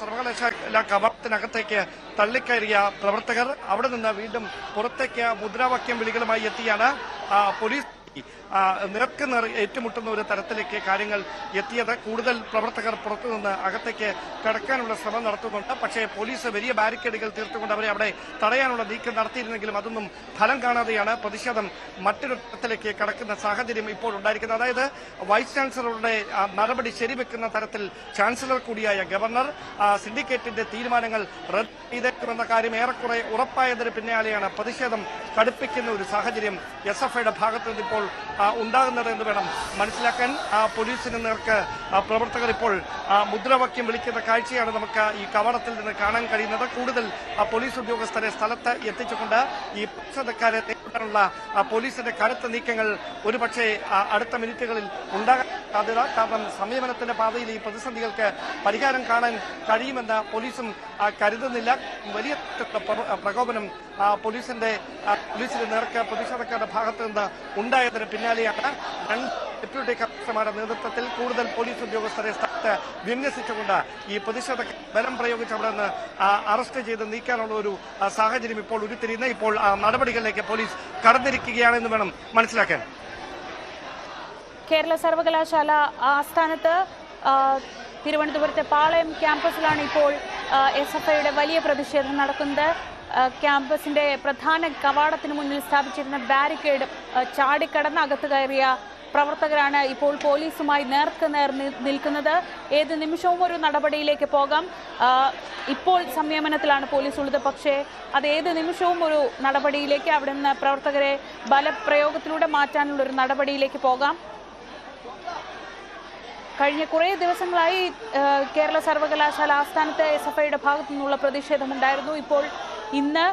സർവകലാശാല കവാടത്തിനകത്തേക്ക് തള്ളിക്കയറിയ പ്രവർത്തകർ അവിടെ നിന്ന് വീണ്ടും പുറത്തേക്ക് മുദ്രാവാക്യം വിളികളുമായി എത്തിയാണ് പോലീസ് നേർക്കുനേർ ഏറ്റുമുട്ടുന്ന ഒരു തരത്തിലേക്ക് കാര്യങ്ങൾ എത്തിയത്. കൂടുതൽ പ്രവർത്തകർ പുറത്തുനിന്ന് അകത്തേക്ക് കടക്കാനുള്ള ശ്രമം നടത്തുന്നുണ്ട്. പക്ഷേ പോലീസ് വലിയ ബാരിക്കേഡുകൾ തീർത്തുകൊണ്ട് അവരെ അവിടെ തടയാനുള്ള നീക്കം നടത്തിയിരുന്നെങ്കിലും അതൊന്നും ഫലം കാണാതെയാണ് പ്രതിഷേധം മറ്റൊരു തരത്തിലേക്ക് കടക്കുന്ന സാഹചര്യം ഇപ്പോൾ ഉണ്ടായിരിക്കുന്നത്. അതായത് വൈസ് ചാൻസലറുടെ നടപടി ശരിവെക്കുന്ന തരത്തിൽ ചാൻസലർ കൂടിയായ ഗവർണർ സിൻഡിക്കേറ്റിന്റെ തീരുമാനങ്ങൾ റദ്ദ് ചെയ്തേക്കുമെന്ന കാര്യം ഏറെക്കുറെ ഉറപ്പായതിന് പിന്നാലെയാണ് പ്രതിഷേധം കടുപ്പിക്കുന്ന ഒരു സാഹചര്യം SFIയുടെ ഭാഗത്ത് നിന്ന് ഇപ്പോൾ ഉണ്ടാകുന്നത് എന്ന് വേണം മനസ്സിലാക്കാൻ. പോലീസിന് നേർക്ക് പ്രവർത്തകർ ഇപ്പോൾ മുദ്രാവാക്യം വിളിക്കുന്ന കാഴ്ചയാണ് നമുക്ക് ഈ കവാടത്തിൽ നിന്ന് കാണാൻ കഴിയുന്നത്. കൂടുതൽ പോലീസ് ഉദ്യോഗസ്ഥരെ സ്ഥലത്ത് എത്തിച്ചുകൊണ്ട് ഈ പ്രതിഷേധക്കാരെ നേരിടാനുള്ള പോലീസിന്റെ കരുത്ത നീക്കങ്ങൾ ഒരുപക്ഷെ അടുത്ത മിനിറ്റുകളിൽ ഉണ്ടാകാൻ സാധ്യത. കാരണം സംയമനത്തിന്റെ പാതയിൽ ഈ പ്രതിസന്ധികൾക്ക് പരിഹാരം കാണാൻ കഴിയുമെന്ന് പോലീസും കരുതുന്നില്ല. വലിയ പ്രകോപനം പോലീസിന് നേർക്ക് പ്രതിഷേധക്കാരുടെ ഭാഗത്ത് നിന്ന് ഉണ്ടായതിന് പിന്നാലെയാണ് ഡെപ്യൂട്ടി കമ്മീഷണറുടെ നേതൃത്വത്തിൽ കൂടുതൽ പോലീസ് ഉദ്യോഗസ്ഥരെ സ്ഥലത്ത് വിന്യസിച്ചുകൊണ്ട് ഈ പ്രതിഷേധ ബലം പ്രയോഗിച്ച് അവിടെ നിന്ന് അറസ്റ്റ് ചെയ്ത് നീക്കാനുള്ള ഒരു സാഹചര്യം ഇപ്പോൾ ഉരുത്തിരിയുന്ന ഇപ്പോൾ നടപടികളിലേക്ക് പോലീസ് കടന്നിരിക്കുകയാണെന്ന് വേണം മനസ്സിലാക്കാൻ. കേരള സർവകലാശാല ആസ്ഥാനത്ത് തിരുവനന്തപുരത്തെ പാളയം ക്യാമ്പസിലാണ് ഇപ്പോൾ SFIയുടെ വലിയ പ്രതിഷേധം നടക്കുന്നത്. ക്യാമ്പസിന്റെ പ്രധാന കവാടത്തിന് മുന്നിൽ സ്ഥാപിച്ചിരുന്ന ബാരിക്കേഡ് ചാടിക്കടന്ന് അകത്ത് കയറിയ പ്രവർത്തകരാണ് ഇപ്പോൾ പോലീസുമായി നേർക്കുനേർ നിൽക്കുന്നത്. ഏത് നിമിഷവും ഒരു നടപടിയിലേക്ക് പോകാം. ഇപ്പോൾ സംയമനത്തിലാണ് പോലീസ് ഉള്ളത്. പക്ഷേ അത് ഏത് നിമിഷവും ഒരു നടപടിയിലേക്ക്, അവിടെ നിന്ന് പ്രവർത്തകരെ ബലപ്രയോഗത്തിലൂടെ മാറ്റാനുള്ള ഒരു നടപടിയിലേക്ക് പോകാം. കഴിഞ്ഞ കുറേ ദിവസങ്ങളായി കേരള സർവകലാശാല ആസ്ഥാനത്ത് SFIയുടെ ഭാഗത്തു നിന്നുള്ള പ്രതിഷേധമുണ്ടായിരുന്നു. ഇപ്പോൾ ഇന്ന്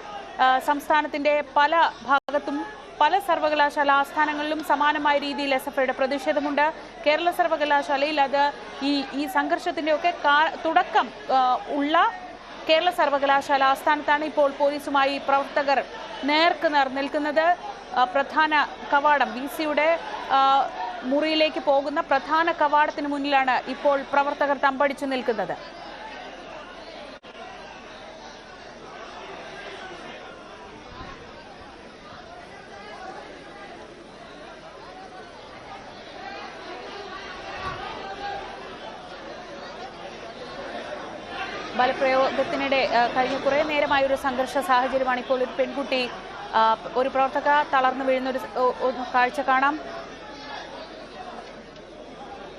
സംസ്ഥാനത്തിന്റെ പല ഭാഗത്തും പല സർവകലാശാല ആസ്ഥാനങ്ങളിലും സമാനമായ രീതിയിൽ SFIയുടെ പ്രതിഷേധമുണ്ട്. കേരള സർവകലാശാലയിൽ അത് ഈ സംഘർഷത്തിൻ്റെയൊക്കെ തുടക്കം ഉള്ള കേരള സർവകലാശാല ആസ്ഥാനത്താണ് ഇപ്പോൾ പോലീസുമായി പ്രവർത്തകർ നേർക്കുനേർ നിൽക്കുന്നത്. പ്രധാന കവാടം VCയുടെ മുറിയിലേക്ക് പോകുന്ന പ്രധാന കവാടത്തിന് മുന്നിലാണ് ഇപ്പോൾ പ്രവർത്തകർ തമ്പടിച്ചു നിൽക്കുന്നത്. ബലപ്രയോഗത്തിനിടെ കഴിഞ്ഞ കുറേ നേരമായ ഒരു സംഘർഷ സാഹചര്യമാണ്. ഇപ്പോൾ ഒരു പെൺകുട്ടി, ഒരു പ്രവർത്തക തളർന്നു വീഴുന്ന ഒരു കാഴ്ച കാണാം.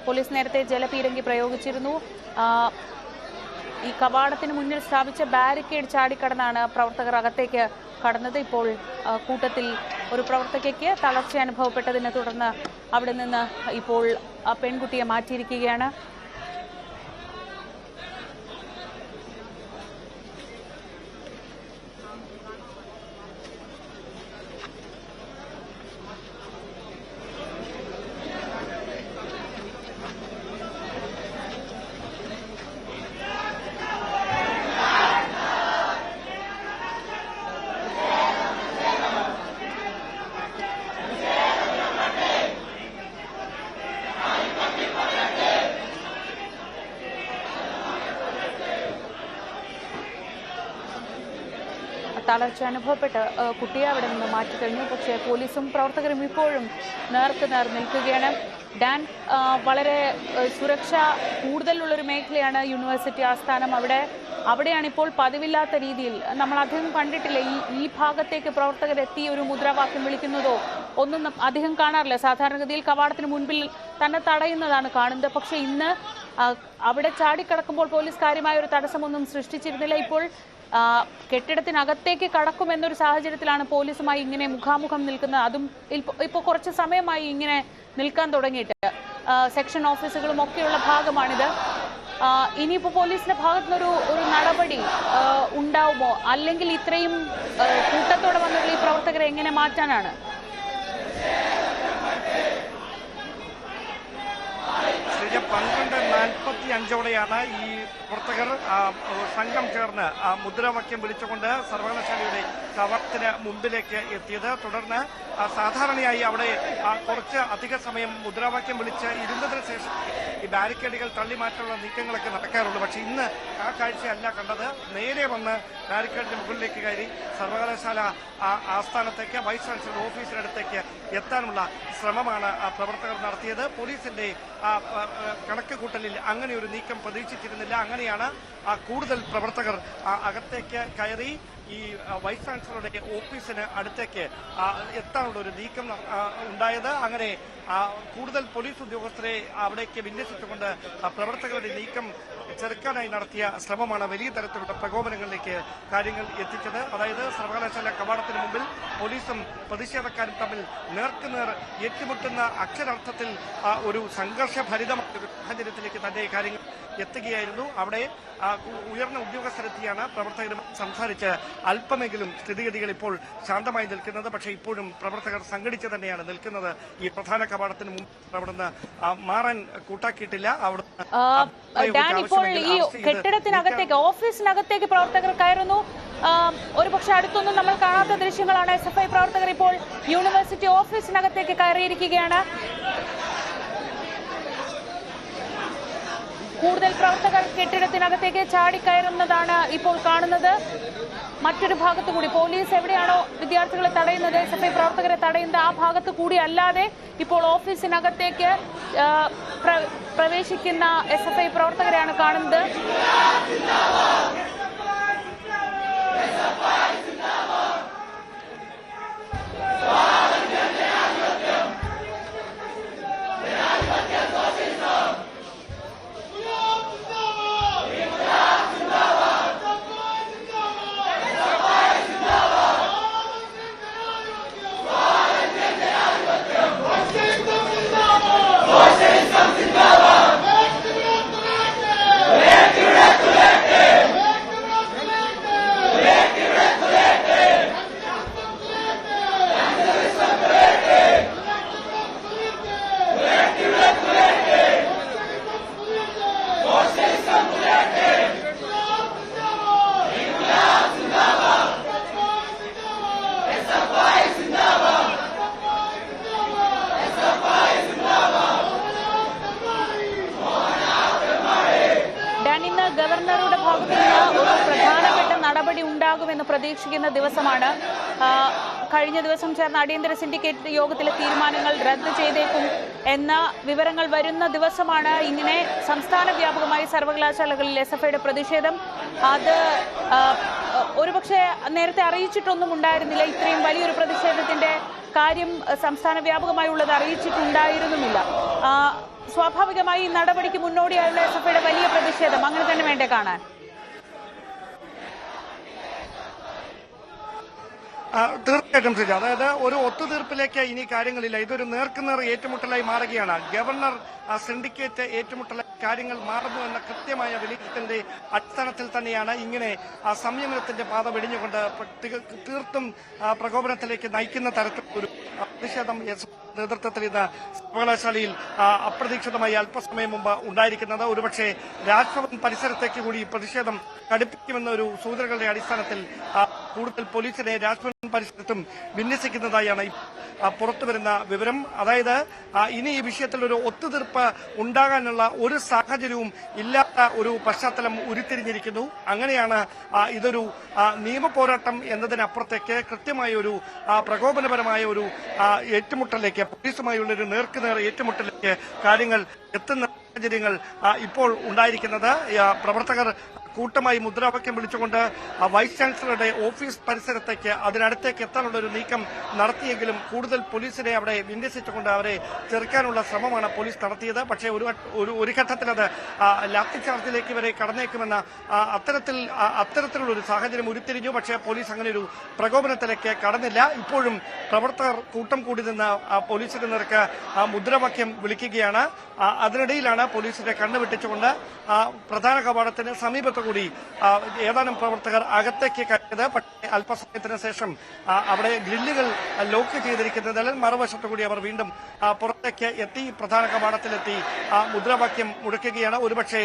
പോലീസ് നേരത്തെ ജലപീരങ്കി പ്രയോഗിച്ചിരുന്നു. ഈ കവാടത്തിന് മുന്നിൽ സ്ഥാപിച്ച ബാരിക്കേഡ് ചാടിക്കടന്നാണ് പ്രവർത്തകർ അകത്തേക്ക് കടന്നത്. ഇപ്പോൾ കൂട്ടത്തിൽ ഒരു പ്രവർത്തകയ്ക്ക് തളർച്ച അനുഭവപ്പെട്ടതിനെ തുടർന്ന് അവിടെ നിന്ന് ഇപ്പോൾ ആ പെൺകുട്ടിയെ മാറ്റിയിരിക്കുകയാണ്. തളർച്ച അനുഭവപ്പെട്ട് കുട്ടിയെ അവിടെ നിന്ന് മാറ്റിക്കഴിഞ്ഞു. പക്ഷേ പോലീസും പ്രവർത്തകരും ഇപ്പോഴും നേർക്കുനേർ നിൽക്കുകയാണ്. ഡാൻ, വളരെ സുരക്ഷ കൂടുതലുള്ളൊരു മേഖലയാണ് യൂണിവേഴ്സിറ്റി ആസ്ഥാനം. അവിടെയാണ് ഇപ്പോൾ പതിവില്ലാത്ത രീതിയിൽ നമ്മൾ അധികം കണ്ടിട്ടില്ല. ഈ ഭാഗത്തേക്ക് പ്രവർത്തകരെത്തി ഒരു മുദ്രാവാക്യം വിളിക്കുന്നതോ ഒന്നും അധികം കാണാറില്ല. സാധാരണഗതിയിൽ കവാടത്തിന് മുൻപിൽ തന്നെ തടയുന്നതാണ് കാണുന്നത്. പക്ഷേ ഇന്ന് അവിടെ ചാടിക്കടക്കുമ്പോൾ പോലീസ് കാര്യമായ ഒരു തടസ്സമൊന്നും സൃഷ്ടിച്ചിരുന്നില്ല. ഇപ്പോൾ കെട്ടിടത്തിനകത്തേക്ക് കടക്കുമെന്നൊരു സാഹചര്യത്തിലാണ് പോലീസുമായി ഇങ്ങനെ മുഖാമുഖം നിൽക്കുന്നത്. അതും ഇപ്പോൾ കുറച്ച് സമയമായി ഇങ്ങനെ നിൽക്കാൻ തുടങ്ങിയിട്ട്. സെക്ഷൻ ഓഫീസുകളും ഒക്കെയുള്ള ഭാഗമാണിത്. ഇനിയിപ്പോൾ പോലീസിന്റെ ഭാഗത്തുനിന്നൊരു നടപടി ഉണ്ടാവുമോ? അല്ലെങ്കിൽ ഇത്രയും കൂട്ടത്തോടെ വന്നുള്ള ഈ പ്രവർത്തകരെ എങ്ങനെ മാറ്റാനാണ്? കഴിഞ്ഞ 12:45 ഈ പ്രവർത്തകർ സംഘം ചേർന്ന് മുദ്രാവാക്യം വിളിച്ചുകൊണ്ട് സർവകലാശാലയുടെ കവാടത്തിന് മുമ്പിലേക്ക് എത്തിയത്. തുടർന്ന് സാധാരണയായി അവിടെ കുറച്ച് അധിക സമയം മുദ്രാവാക്യം വിളിച്ച് ഇരുന്നതിന് ശേഷം ഈ ബാരിക്കേഡുകൾ തള്ളിമാറ്റാനുള്ള നീക്കങ്ങളൊക്കെ നടക്കാറുള്ളൂ. പക്ഷെ ഇന്ന് ആ കാഴ്ചയല്ല കണ്ടത്. നേരെ വന്ന് ബാരിക്കേഡിന് മുകളിലേക്ക് കയറി സർവകലാശാല ആസ്ഥാനത്തേക്ക് വൈസ് ചാൻസലർ ഓഫീസിനടുത്തേക്ക് എത്താനുള്ള ശ്രമമാണ് പ്രവർത്തകർ നടത്തിയത്. പോലീസിന്റെ കണക്ക് കൂട്ടലിൽ അങ്ങനെ ഒരു നീക്കം പ്രതീക്ഷിച്ചിരുന്നില്ല. അങ്ങനെയാണ് കൂടുതൽ പ്രവർത്തകർ അകത്തേക്ക് കയറി ഈ വൈസ് ചാൻസലറുടെ ഓഫീസിന് അടുത്തേക്ക് എത്താനുള്ള ഒരു നീക്കം ഉണ്ടായത്. അങ്ങനെ കൂടുതൽ പോലീസ് ഉദ്യോഗസ്ഥരെ അവിടേക്ക് വിന്യസിച്ചുകൊണ്ട് പ്രവർത്തകരുടെ നീക്കം ചെറുക്കാനായി നടത്തിയ ശ്രമമാണ് വലിയ തരത്തിലുള്ള പ്രകോപനങ്ങളിലേക്ക് കാര്യങ്ങൾ എത്തിച്ചത്. അതായത് സർവകലാശാല കവാടത്തിന് മുമ്പിൽ പോലീസും പ്രതിഷേധക്കാരും തമ്മിൽ നേർക്കുനേർ ഏറ്റുമുട്ടുന്ന അക്ഷരാർത്ഥത്തിൽ ഒരു സംഘർഷഭരിതമായ ഒരു സാഹചര്യത്തിലേക്ക് തന്നെ കാര്യങ്ങൾ എത്തുകയായിരുന്നു. അവിടെ ഉയർന്ന ഉദ്യോഗസ്ഥരെത്തിയാണ് പ്രവർത്തകരുമായി സംസാരിച്ച് അല്പമെങ്കിലും സ്ഥിതിഗതികൾ ഇപ്പോൾ ശാന്തമായി നിൽക്കുന്നത്. പക്ഷേ ഇപ്പോഴും പ്രവർത്തകർ സംഘടിച്ച് തന്നെയാണ് നിൽക്കുന്നത്. ഈ പ്രധാന കവാടത്തിന് മുമ്പ് അവിടുന്ന് മാറാൻ കൂട്ടാക്കിയിട്ടില്ല. ഇപ്പോൾ ഈ കെട്ടിടത്തിനകത്തേക്ക് ഓഫീസിനകത്തേക്ക് പ്രവർത്തകർ കയറുന്നു. ഒരുപക്ഷെ അടുത്തൊന്നും നമ്മൾ കാണാത്ത ദൃശ്യങ്ങളാണ്. SFI പ്രവർത്തകർ ഇപ്പോൾ യൂണിവേഴ്സിറ്റി ഓഫീസിനകത്തേക്ക് കയറിയിരിക്കുകയാണ്. കൂടുതൽ പ്രവർത്തകർ കെട്ടിടത്തിനകത്തേക്ക് ചാടിക്കയറുന്നതാണ് ഇപ്പോൾ കാണുന്നത്. മറ്റൊരു ഭാഗത്തു കൂടി പോലീസ് എവിടെയാണോ വിദ്യാർത്ഥികളെ തടയുന്നത്, SFI പ്രവർത്തകരെ തടയുന്നത്, ആ ഭാഗത്ത് കൂടി അല്ലാതെ ഇപ്പോൾ ഓഫീസിനകത്തേക്ക് പ്രവേശിക്കുന്ന SFI പ്രവർത്തകരെയാണ് കാണുന്നത്. ഗവർണറുടെ ഭാഗത്ത് നിന്ന് ഒരു പ്രധാനപ്പെട്ട നടപടി ഉണ്ടാകുമെന്ന് പ്രതീക്ഷിക്കുന്ന ദിവസമാണ്. കഴിഞ്ഞ ദിവസം ചേർന്ന അടിയന്തര സിൻഡിക്കേറ്റ് യോഗത്തിലെ തീരുമാനങ്ങൾ റദ്ദ് ചെയ്തേക്കും എന്ന വിവരങ്ങൾ വരുന്ന ദിവസമാണ് ഇങ്ങനെ സംസ്ഥാന വ്യാപകമായി സർവകലാശാലകളിൽ SFIയുടെ പ്രതിഷേധം. അത് ഒരുപക്ഷെ നേരത്തെ അറിയിച്ചിട്ടൊന്നും ഉണ്ടായിരുന്നില്ല. ഇത്രയും വലിയൊരു പ്രതിഷേധത്തിന്റെ കാര്യം സംസ്ഥാന വ്യാപകമായുള്ളത് അറിയിച്ചിട്ടുണ്ടായിരുന്നുമില്ല. സ്വാഭാവികമായി ഈ നടപടിക്ക് മുന്നോടിയായുള്ള SFIയുടെ വലിയ പ്രതിഷേധം അങ്ങനെ തന്നെ വേണ്ടേ കാണാൻ? തീർച്ചയായിട്ടും ശരി. അതായത് ഒരു ഒത്തുതീർപ്പിലേക്ക് ഇനി കാര്യങ്ങളില്ല. ഇതൊരു നേർക്കുനേർ ഏറ്റുമുട്ടലായി മാറുകയാണ്. ഗവർണർ സിൻഡിക്കേറ്റ് ഏറ്റുമുട്ടലായി കാര്യങ്ങൾ മാറുന്നു എന്ന കൃത്യമായ വിലയിരുത്തലിന്റെ അടിസ്ഥാനത്തിൽ തന്നെയാണ് ഇങ്ങനെ സംയമനത്തിന്റെ പാത വെടിഞ്ഞുകൊണ്ട് തീർത്തും പ്രകോപനത്തിലേക്ക് നയിക്കുന്ന തരത്തിൽ ഒരു പ്രതിഷേധം നേതൃത്വത്തിൽ ഇന്ന് സർവകലാശാലയിൽ അപ്രതീക്ഷിതമായി അല്പസമയം മുമ്പ് ഉണ്ടായിരിക്കുന്നത്. ഒരുപക്ഷെ രാജ്ഭവൻ പരിസരത്തേക്ക് കൂടി പ്രതിഷേധം കടുപ്പിക്കുമെന്ന ഒരു സൂചനകളുടെ അടിസ്ഥാനത്തിൽ കൂടുതൽ പോലീസിനെ രാജ്ഭവൻ പരിസരത്തും വിന്യസിക്കുന്നതായാണ് പുറത്തുവരുന്ന വിവരം. അതായത് ഇനി ഈ വിഷയത്തിൽ ഒരു ഒത്തുതീർപ്പ് ഉണ്ടാകാനുള്ള ഒരു സാഹചര്യവും ഇല്ലാത്ത ഒരു പശ്ചാത്തലം ഉരുത്തിരിഞ്ഞിരിക്കുന്നു. അങ്ങനെയാണ് ഇതൊരു നിയമ പോരാട്ടം എന്നതിനപ്പുറത്തേക്ക് കൃത്യമായ ഒരു പ്രകോപനപരമായ ഒരു ഏറ്റുമുട്ടലിലേക്ക്, പോലീസുമായുള്ള ഒരു നേർക്കുനേർ ഏറ്റുമുട്ടലിലേക്ക് കാര്യങ്ങൾ എത്തുന്ന സാഹചര്യങ്ങൾ ഇപ്പോൾ ഉണ്ടായിരിക്കുന്നത്. പ്രവർത്തകർ കൂട്ടമായി മുദ്രാവാക്യം വിളിച്ചുകൊണ്ട് വൈസ് ചാൻസലറുടെ ഓഫീസ് പരിസരത്തേക്ക് അതിനടുത്തേക്ക് എത്താനുള്ള ഒരു നീക്കം നടത്തിയെങ്കിലും കൂടുതൽ പോലീസിനെ അവിടെ വിന്യസിച്ചുകൊണ്ട് അവരെ ചെറുക്കാനുള്ള ശ്രമമാണ് പോലീസ് നടത്തിയത്. പക്ഷേ ഒരു ഘട്ടത്തിൽ അത് ലാത്തി ചാർജിലേക്ക് വരെ കടന്നേക്കുമെന്ന അത്തരത്തിലുള്ള ഒരു സാഹചര്യം ഉരുത്തിരിഞ്ഞു. പക്ഷേ പോലീസ് അങ്ങനെ ഒരു പ്രകോപനത്തിലേക്ക് കടന്നില്ല. ഇപ്പോഴും പ്രവർത്തകർ കൂട്ടം കൂടി നിന്ന് പോലീസിന് നേർക്ക് മുദ്രാവാക്യം വിളിക്കുകയാണ്. അതിനിടയിലാണ് പോലീസിന്റെ കണ്ണ് വെട്ടിച്ചുകൊണ്ട് പ്രധാന കവാടത്തിന് സമീപത്ത് കൂടി ഏതാനും പ്രവർത്തകർ അകത്തേക്ക് കയറിയത്. പക്ഷേ അല്പസമയത്തിന് ശേഷം അവിടെ ഗ്രില്ലുകൾ ലോക്ക് ചെയ്തിരിക്കുന്നതിനാൽ മറുവശത്തു കൂടി അവർ വീണ്ടും പുറത്തേക്ക് എത്തി, പ്രധാന കവാടത്തിലെത്തി മുദ്രാവാക്യം മുഴക്കുകയാണ്. ഒരുപക്ഷെ